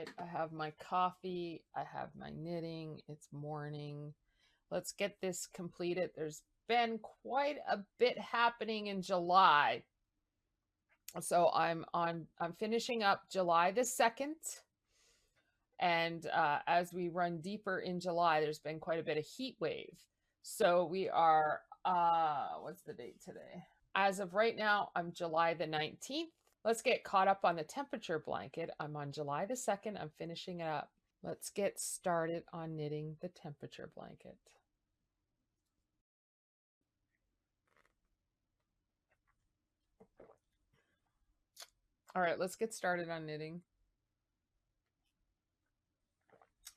right, I have my coffee, I have my knitting, it's morning. Let's get this completed. There's been quite a bit happening in July. So I'm finishing up July the 2nd. And as we run deeper in July, there's been quite a bit of heat wave. So we are, what's the date today? As of right now, I'm July the 19th. Let's get caught up on the temperature blanket. I'm on July the 2nd. I'm finishing it up. Let's get started on knitting the temperature blanket. All right, let's get started on knitting.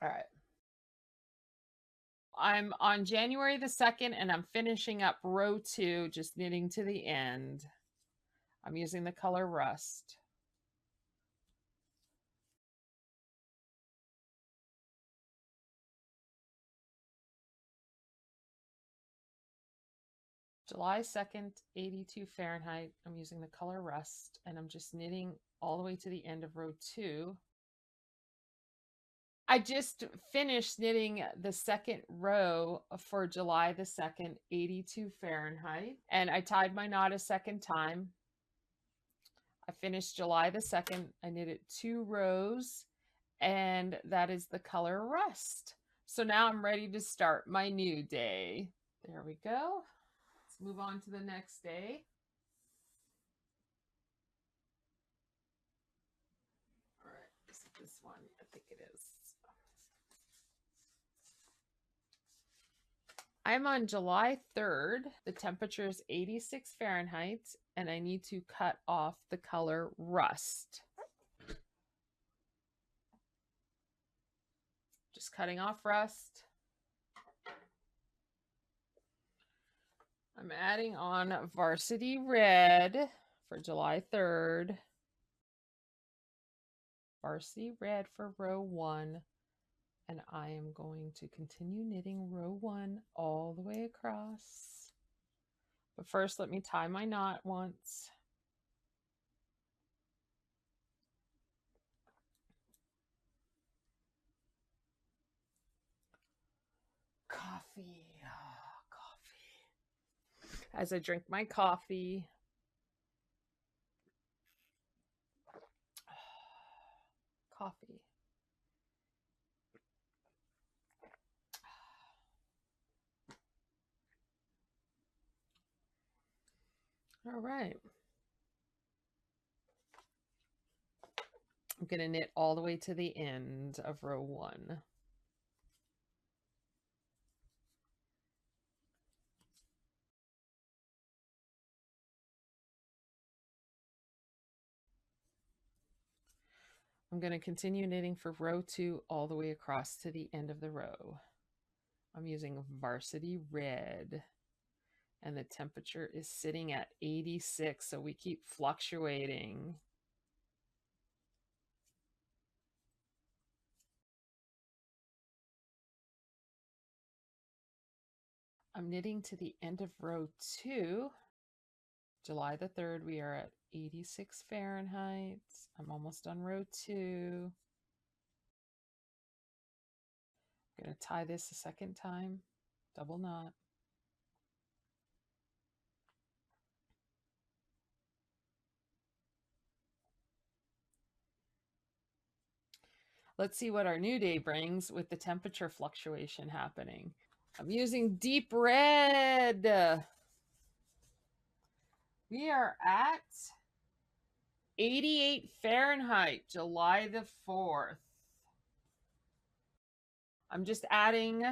All right. I'm on January the 2nd and I'm finishing up row 2, just knitting to the end. I'm using the color Rust. July 2nd, 82 Fahrenheit. I'm using the color Rust and I'm just knitting all the way to the end of row 2. I just finished knitting the second row for July the 2nd, 82 Fahrenheit, and I tied my knot a second time. I finished July the 2nd. I knitted 2 rows, and that is the color Rust. So now I'm ready to start my new day. There we go. Let's move on to the next day. All right, is it this one? I think it is. I'm on July 3rd. The temperature is 86 Fahrenheit, and I need to cut off the color Rust. Just cutting off Rust. I'm adding on Varsity Red for July 3rd. Varsity Red for row 1. And I am going to continue knitting row 1 all the way across. But first, let me tie my knot once. Coffee. As I drink my coffee. Coffee. All right. I'm going to knit all the way to the end of row 1. I'm going to continue knitting for row 2 all the way across to the end of the row. I'm using Varsity Red, and the temperature is sitting at 86, so we keep fluctuating. I'm knitting to the end of row 2. July the 3rd, we are at 86 Fahrenheit. I'm almost on row 2. I'm going to tie this a second time, double knot. Let's see what our new day brings with the temperature fluctuation happening. I'm using deep red. We are at 88 Fahrenheit, July the 4th. I'm just adding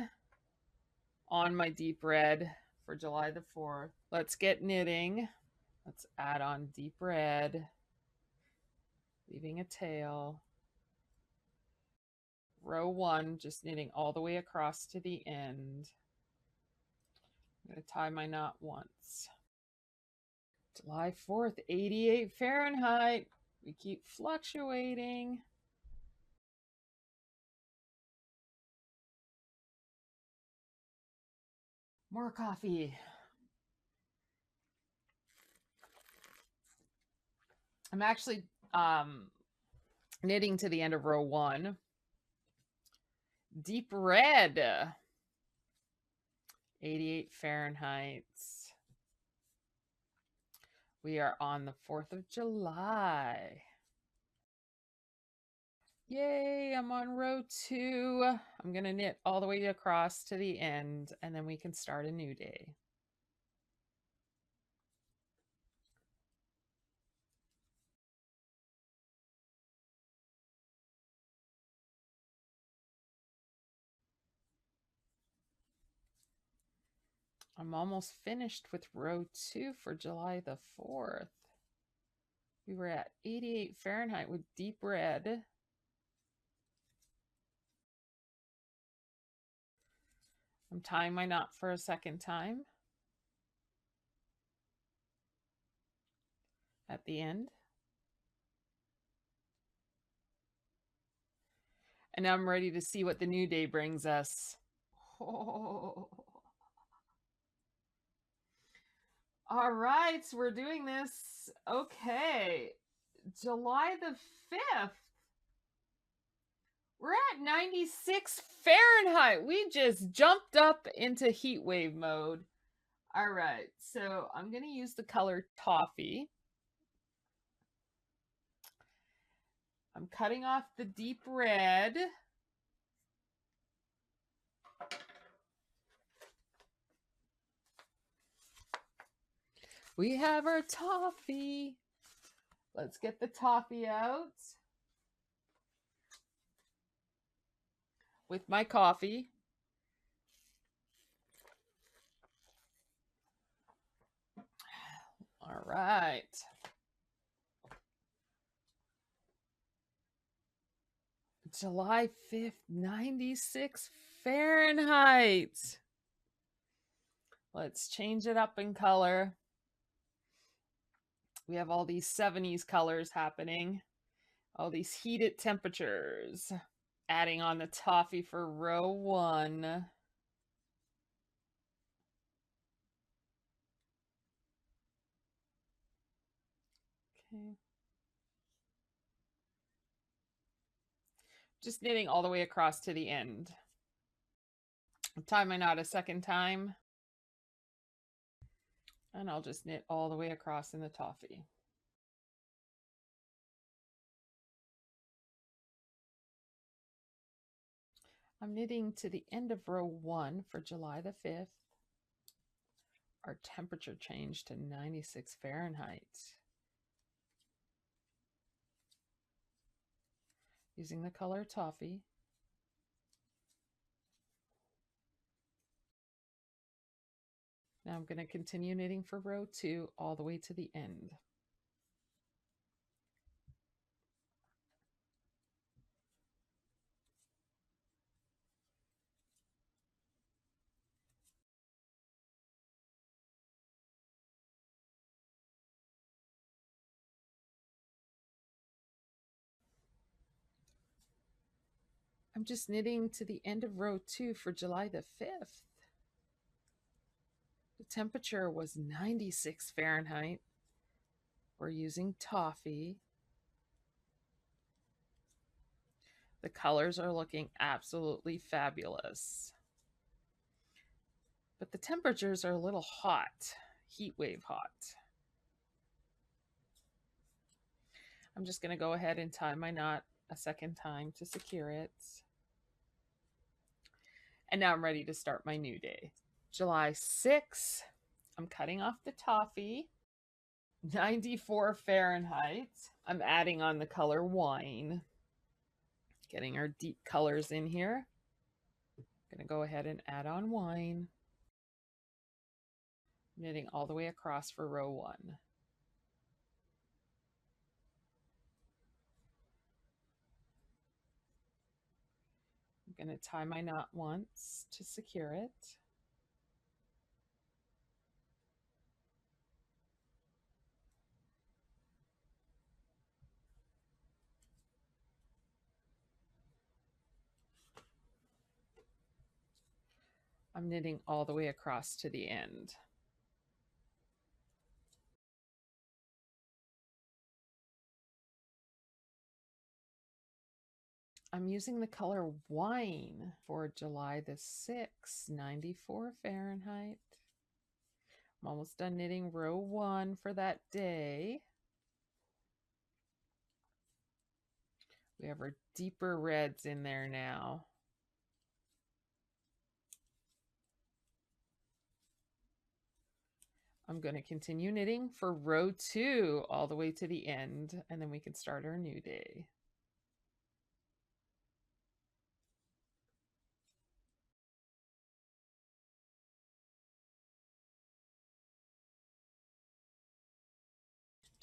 on my deep red for July the 4th. Let's get knitting. Let's add on deep red, leaving a tail. Row 1, just knitting all the way across to the end. I'm going to tie my knot once. July 4th, 88 Fahrenheit. We keep fluctuating. More coffee. I'm actually Knitting to the end of row 1. Deep red. 88 Fahrenheit. We are on the 4th of July. Yay, I'm on row 2. I'm going to knit all the way across to the end, and then we can start a new day. I'm almost finished with row 2 for July the 4th. We were at 88 Fahrenheit with deep red. I'm tying my knot for a second time at the end. And now I'm ready to see what the new day brings us. Oh. All right, we're doing this. Okay, July the 5th. We're at 96 Fahrenheit. We just jumped up into heat wave mode. All right, so I'm going to use the color Toffee. I'm cutting off the deep red. We have our toffee. Let's get the toffee out with my coffee. All right. July 5th, 96 Fahrenheit. Let's change it up in color. We have all these 70s colors happening. All these heated temperatures. Adding on the toffee for row 1. Okay. Just knitting all the way across to the end. Tie my knot a second time. And I'll just knit all the way across in the toffee. I'm knitting to the end of row 1 for July the 5th. Our temperature changed to 96 Fahrenheit. Using the color Toffee. Now I'm going to continue knitting for row 2 all the way to the end. I'm just knitting to the end of row 2 for July the 5th. The temperature was 96 Fahrenheit. We're using Toffee. The colors are looking absolutely fabulous. But the temperatures are a little hot, heat wave hot. I'm just going to go ahead and tie my knot a second time to secure it. And now I'm ready to start my new day. July 6th, I'm cutting off the Toffee. 94 Fahrenheit. I'm adding on the color Wine. Getting our deep colors in here. I'm going to go ahead and add on Wine. Knitting all the way across for row 1. I'm going to tie my knot once to secure it. I'm knitting all the way across to the end. I'm using the color wine for July the 6th, 94 Fahrenheit. I'm almost done knitting row 1 for that day. We have our deeper reds in there now. I'm going to continue knitting for row 2 all the way to the end, and then we can start our new day.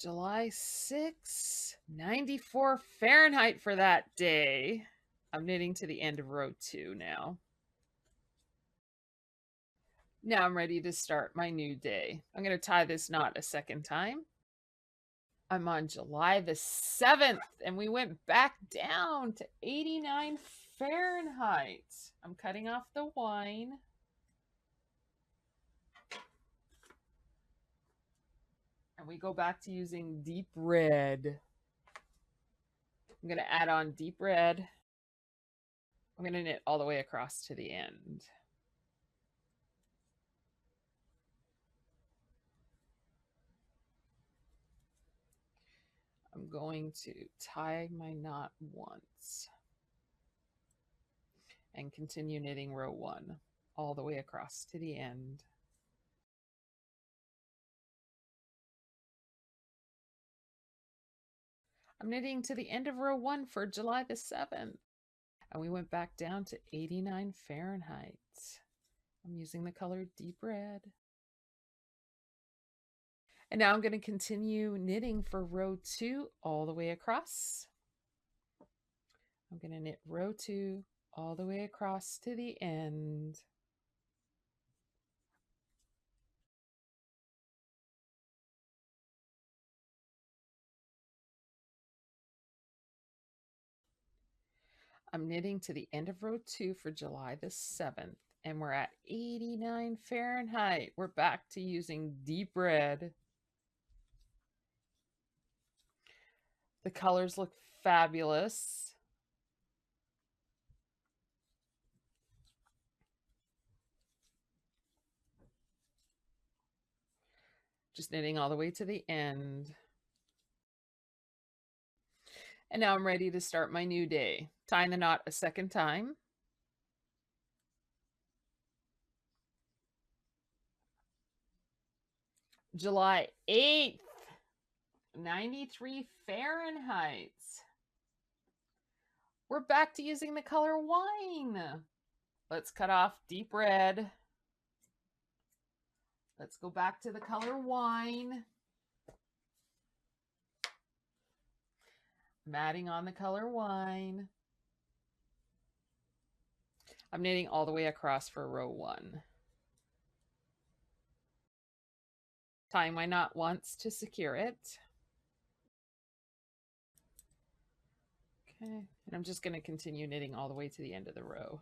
July 6th, 94 Fahrenheit for that day. I'm knitting to the end of row 2 now. Now I'm ready to start my new day. I'm going to tie this knot a second time. I'm on July the 7th, and we went back down to 89 Fahrenheit. I'm cutting off the wine. And we go back to using deep red. I'm going to add on deep red. I'm going to knit all the way across to the end. I'm going to tie my knot once and continue knitting row 1 all the way across to the end. I'm knitting to the end of row 1 for July the 7th. And we went back down to 89 Fahrenheit. I'm using the color deep red. And now I'm going to continue knitting for row 2 all the way across. I'm going to knit row 2 all the way across to the end. I'm knitting to the end of row 2 for July the 7th, and we're at 89 Fahrenheit. We're back to using deep red. The colors look fabulous. Just knitting all the way to the end. And now I'm ready to start my new day. Tying the knot a second time. July 8th, 93 Fahrenheit. We're back to using the color wine. Let's cut off deep red. Let's go back to the color wine. I'm adding on the color wine. I'm knitting all the way across for row 1. Tying my knot once to secure it. Okay, and I'm just going to continue knitting all the way to the end of the row.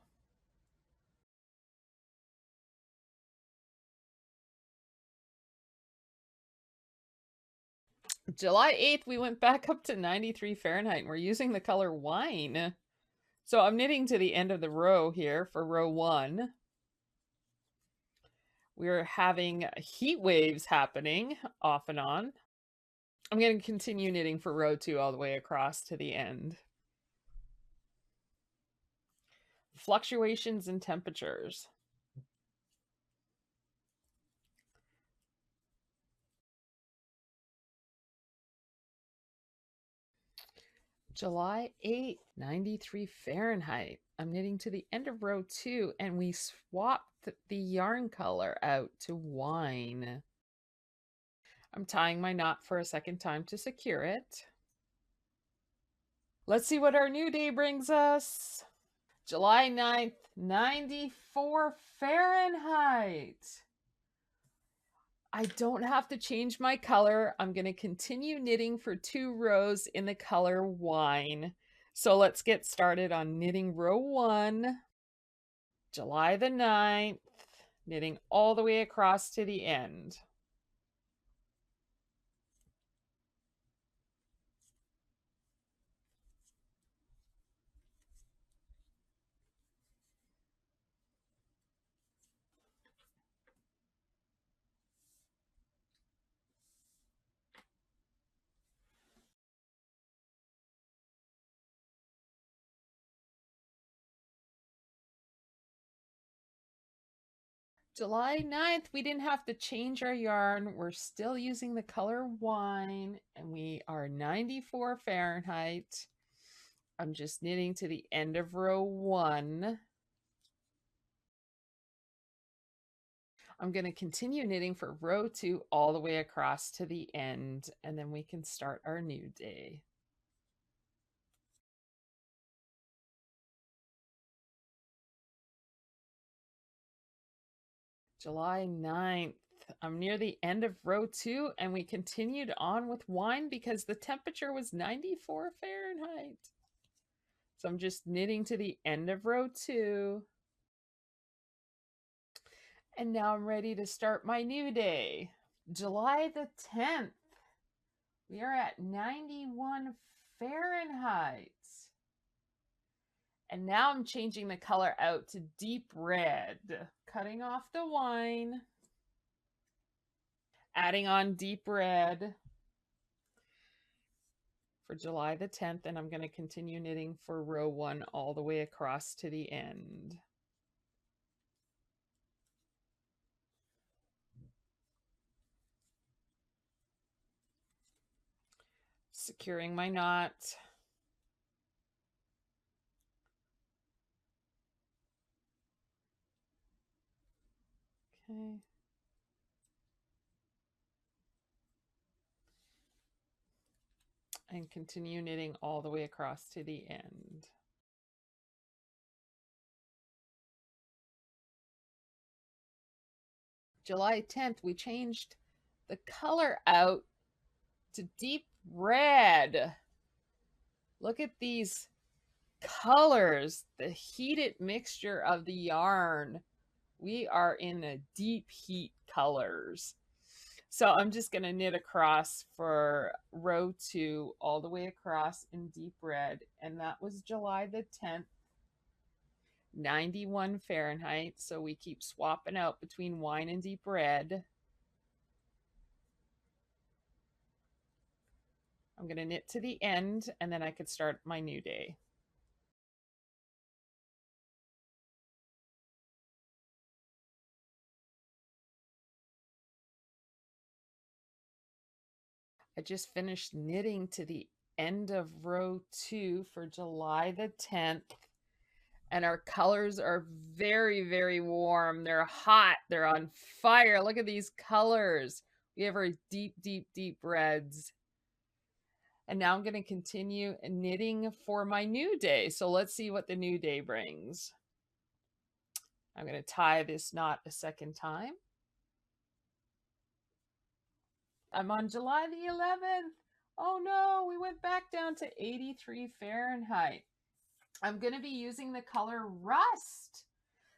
July 8th, we went back up to 93 Fahrenheit, and we're using the color wine. So I'm knitting to the end of the row here for row 1. We're having heat waves happening off and on. I'm going to continue knitting for row 2 all the way across to the end. Fluctuations in temperatures. July 8th, 93 Fahrenheit. I'm knitting to the end of row 2, and we swapped the yarn color out to wine. I'm tying my knot for a second time to secure it. Let's see what our new day brings us. July 9th, 94 Fahrenheit. I don't have to change my color. I'm going to continue knitting for 2 rows in the color wine. So let's get started on knitting row 1. July the 9th, knitting all the way across to the end. July 9th, we didn't have to change our yarn. We're still using the color wine, and we are 94 Fahrenheit. I'm just knitting to the end of row 1. I'm going to continue knitting for row 2 all the way across to the end, and then we can start our new day. July 9th. I'm near the end of row 2, and we continued on with wine because the temperature was 94 Fahrenheit. So I'm just knitting to the end of row 2. And now I'm ready to start my new day. July the 10th. We are at 91 Fahrenheit. And now I'm changing the color out to deep red. Cutting off the wine. Adding on deep red for July the 10th. And I'm going to continue knitting for row 1 all the way across to the end. Securing my knot. Okay. And continue knitting all the way across to the end. July 10th, we changed the color out to deep red. Look at these colors, the heated mixture of the yarn. We are in the deep heat colors. So I'm just going to knit across for row 2 all the way across in deep red. And that was July the 10th, 91 Fahrenheit. So we keep swapping out between wine and deep red. I'm going to knit to the end, and then I could start my new day. I just finished knitting to the end of row 2 for July the 10th. And our colors are very, very warm. They're hot. They're on fire. Look at these colors. We have our deep, deep, deep reds. And now I'm going to continue knitting for my new day. So let's see what the new day brings. I'm going to tie this knot a second time. I'm on July the 11th. Oh no, we went back down to 83 Fahrenheit. I'm going to be using the color rust.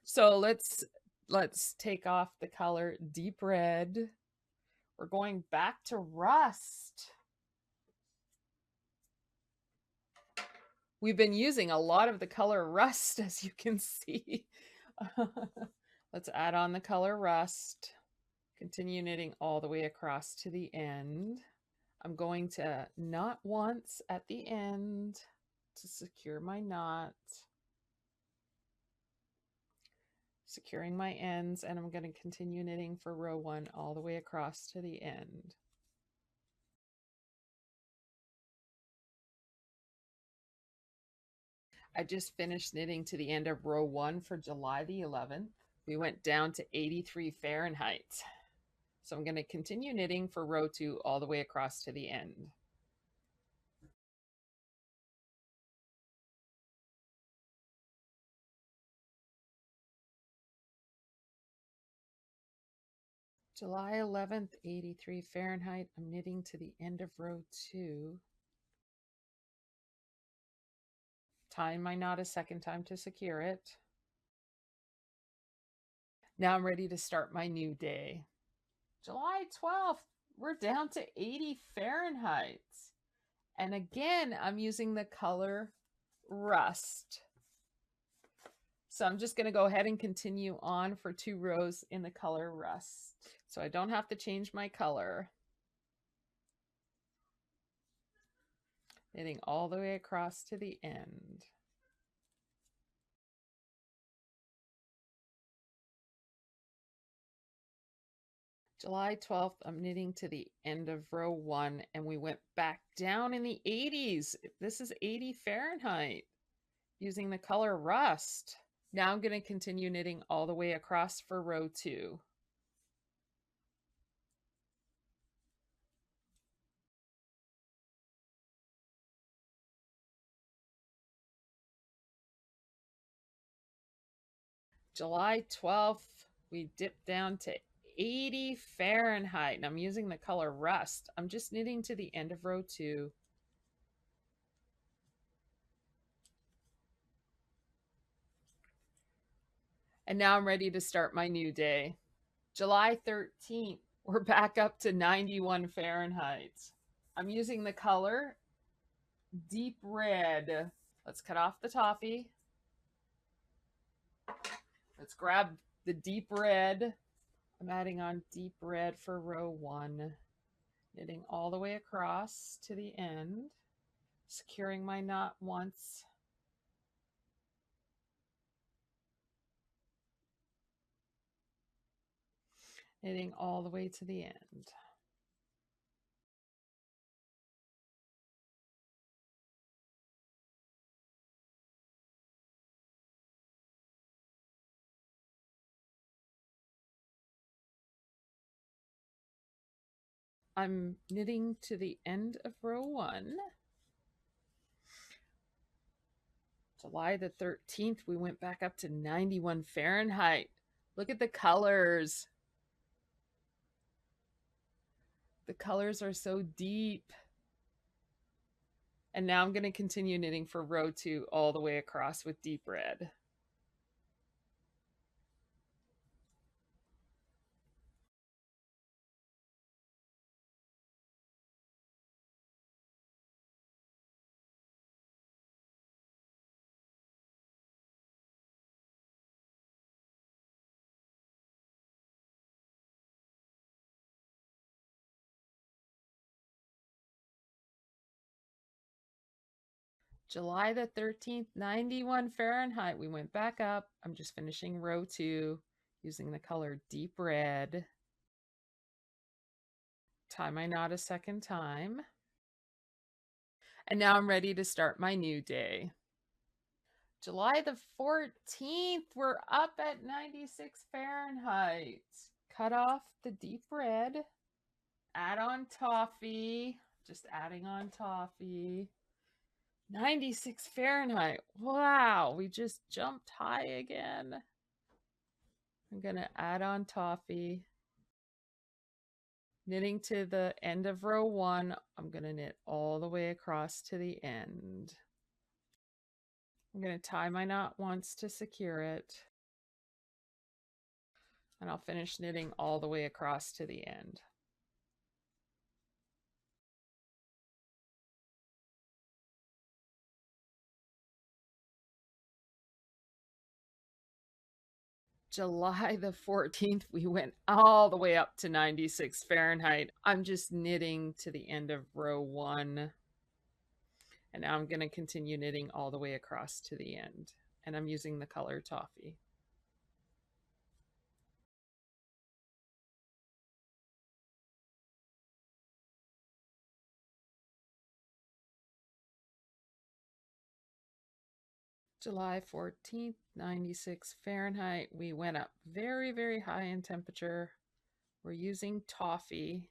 So let's take off the color deep red. We're going back to rust. We've been using a lot of the color rust, as you can see. Let's add on the color rust. Continue knitting all the way across to the end. I'm going to knot once at the end to secure my knot. Securing my ends, and I'm going to continue knitting for row 1 all the way across to the end. I just finished knitting to the end of row 1 for July the 11th. We went down to 83 Fahrenheit. So I'm going to continue knitting for row 2 all the way across to the end. July 11th, 83 Fahrenheit. I'm knitting to the end of row 2. Tying my knot a second time to secure it. Now I'm ready to start my new day. July 12th, we're down to 80 Fahrenheit. And again, I'm using the color rust. So I'm just going to go ahead and continue on for 2 rows in the color rust. So I don't have to change my color. Knitting all the way across to the end. July 12th, I'm knitting to the end of row 1 and we went back down in the 80s. This is 80 Fahrenheit using the color Rust. Now I'm going to continue knitting all the way across for row 2. July 12th, we dipped down to 80 Fahrenheit and I'm using the color Rust. I'm just knitting to the end of row 2. And now I'm ready to start my new day. July 13th, we're back up to 91 Fahrenheit. I'm using the color Deep Red. Let's cut off the toffee. Let's grab the Deep Red. I'm adding on Deep Red for row 1, knitting all the way across to the end, securing my knot once. Knitting all the way to the end. I'm knitting to the end of row 1. July the 13th, we went back up to 91 Fahrenheit. Look at the colors. The colors are so deep. And now I'm going to continue knitting for row 2 all the way across with Deep Red. July the 13th, 91 Fahrenheit. We went back up. I'm just finishing row 2 using the color Deep Red. Tie my knot a second time. And now I'm ready to start my new day. July the 14th, we're up at 96 Fahrenheit. Cut off the Deep Red. Add on toffee. Just adding on toffee. 96 Fahrenheit. Wow, we just jumped high again. I'm going to add on toffee. Knitting to the end of row 1, I'm going to knit all the way across to the end. I'm going to tie my knot once to secure it. And I'll finish knitting all the way across to the end. July the 14th, we went all the way up to 96 Fahrenheit. I'm just knitting to the end of row 1. And now I'm going to continue knitting all the way across to the end. And I'm using the color toffee. July 14th, 96 Fahrenheit. We went up very, very high in temperature. We're using toffee.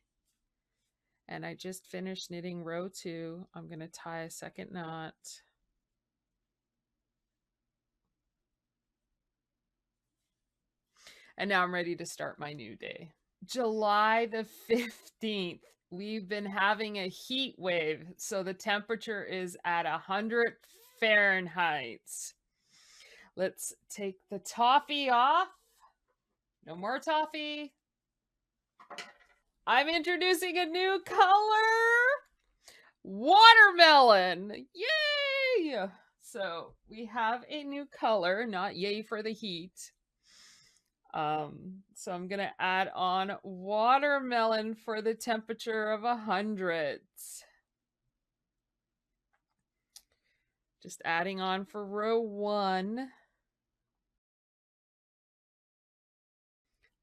And I just finished knitting row 2. I'm going to tie a second knot. And now I'm ready to start my new day. July the 15th. We've been having a heat wave, so the temperature is at 100 Fahrenheit. Let's take the toffee off. No more toffee. I'm introducing a new color. Watermelon. Yay! So we have a new color, not yay for the heat. So I'm gonna add on watermelon for the temperature of 100. Just adding on for row 1.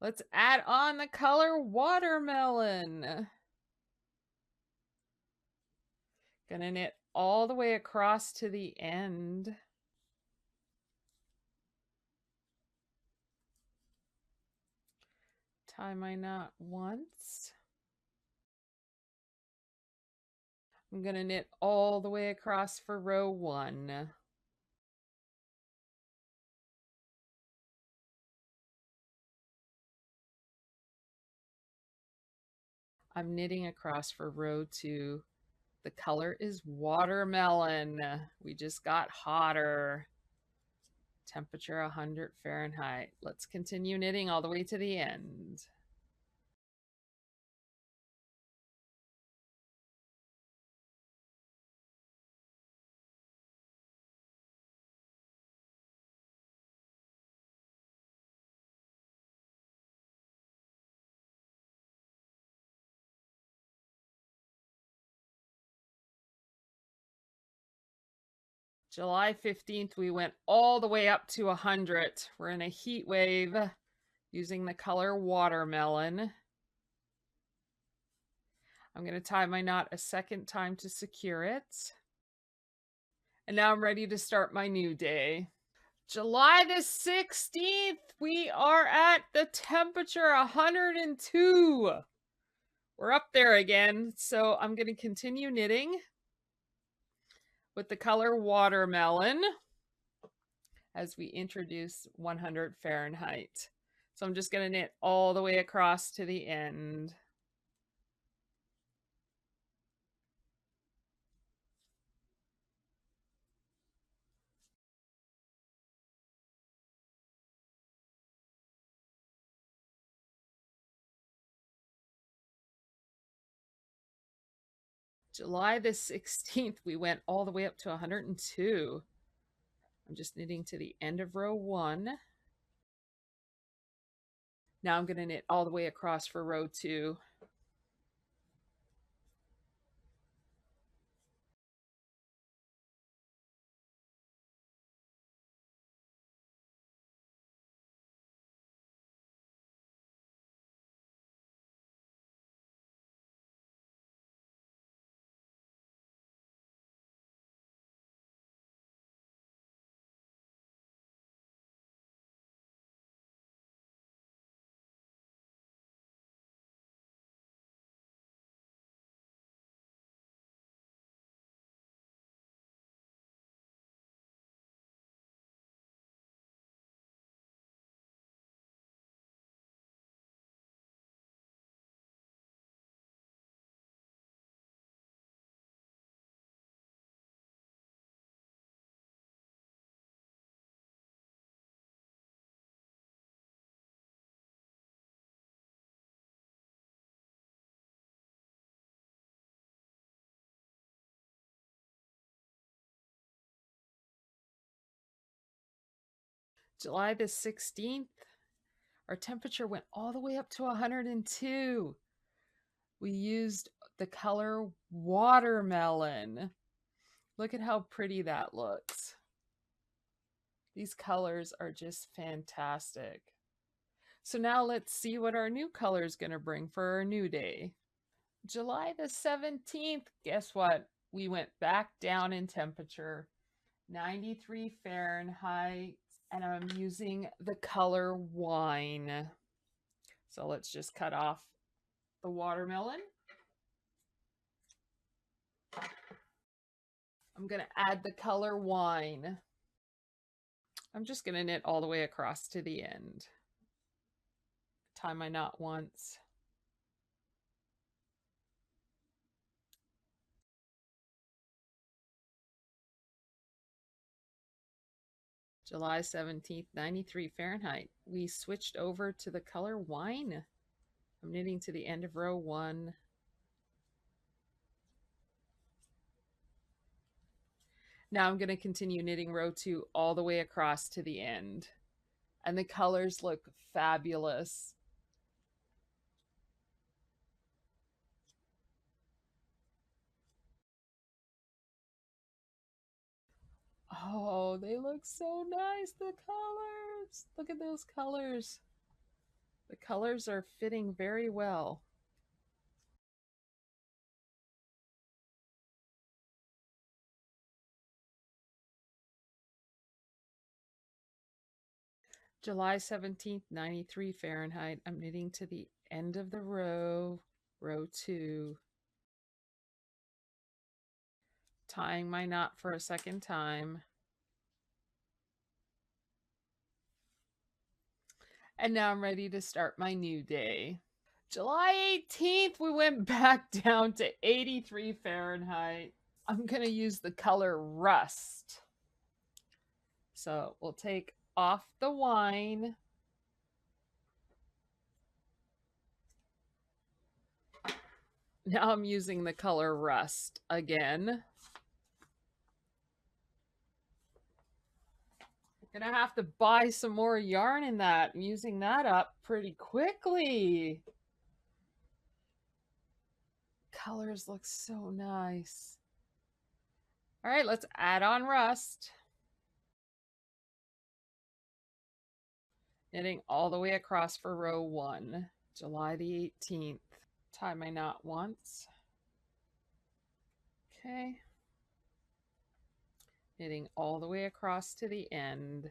Let's add on the color watermelon. Gonna knit all the way across to the end. Tie my knot once. I'm gonna knit all the way across for row 1. I'm knitting across for row 2. The color is watermelon. We just got hotter. Temperature 100 Fahrenheit. Let's continue knitting all the way to the end. July 15th, we went all the way up to 100. We're in a heat wave using the color watermelon. I'm going to tie my knot a second time to secure it. And now I'm ready to start my new day. July the 16th, we are at the temperature 102. We're up there again. So I'm going to continue knitting with the color watermelon as we introduce 100 Fahrenheit. So I'm just going to knit all the way across to the end. July the 16th, we went all the way up to 102. I'm just knitting to the end of row 1. Now I'm going to knit all the way across for row 2. July the 16th, our temperature went all the way up to 102. We used the color watermelon. Look at how pretty that looks. These colors are just fantastic. So now let's see what our new color is going to bring for our new day. July the 17th, guess what? We went back down in temperature, 93 Fahrenheit, and I'm using the color wine. So let's just cut off the watermelon. I'm going to add the color wine. I'm just going to knit all the way across to the end. Tie my knot once. July 17th, 93 Fahrenheit. We switched over to the color wine. I'm knitting to the end of row 1. Now I'm going to continue knitting row 2 all the way across to the end. And the colors look fabulous. Oh, they look so nice, the colors. Look at those colors. The colors are fitting very well. July 17th, 93 Fahrenheit. I'm knitting to the end of the row, row 2. Tying my knot for a second time. And now I'm ready to start my new day. July 18th, we went back down to 83 Fahrenheit. I'm going to use the color Rust. So we'll take off the wine. Now I'm using the color Rust again. I'm gonna have to buy some more yarn in that. I'm using that up pretty quickly. Colors look so nice. All right, let's add on Rust. Knitting all the way across for row 1, July the 18th. Tie my knot once. Okay. Knitting all the way across to the end.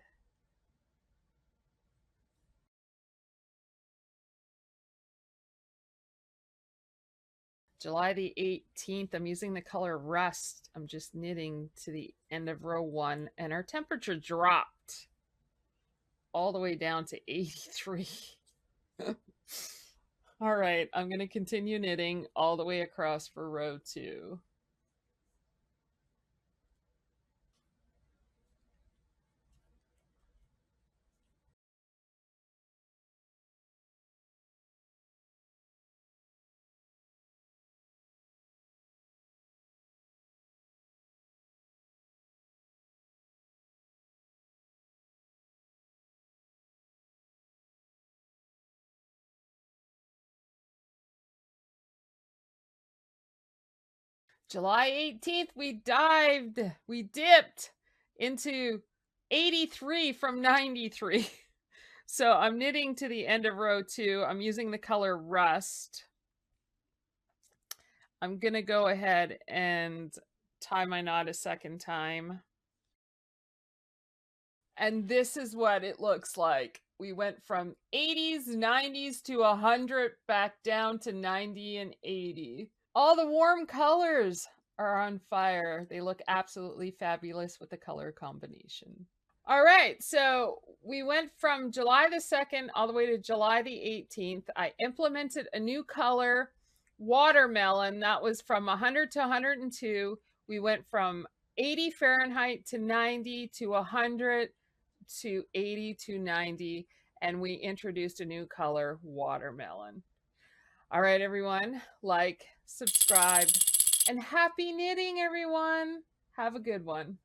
July the 18th, I'm using the color Rust. I'm just knitting to the end of row 1, and our temperature dropped all the way down to 83. All right, I'm going to continue knitting all the way across for row 2. July 18th, we dived, we dipped into 83 from 93. So I'm knitting to the end of row 2. I'm using the color Rust. I'm going to go ahead and tie my knot a second time. And this is what it looks like. We went from 80s, 90s to 100, back down to 90 and 80. All the warm colors are on fire. They look absolutely fabulous with the color combination. All right, so we went from July the 2nd all the way to July the 18th. I implemented a new color, watermelon. That was from 100 to 102. We went from 80 Fahrenheit to 90 to 100 to 80 to 90, and we introduced a new color, watermelon. All right, everyone, like, subscribe, and happy knitting, everyone. Have a good one.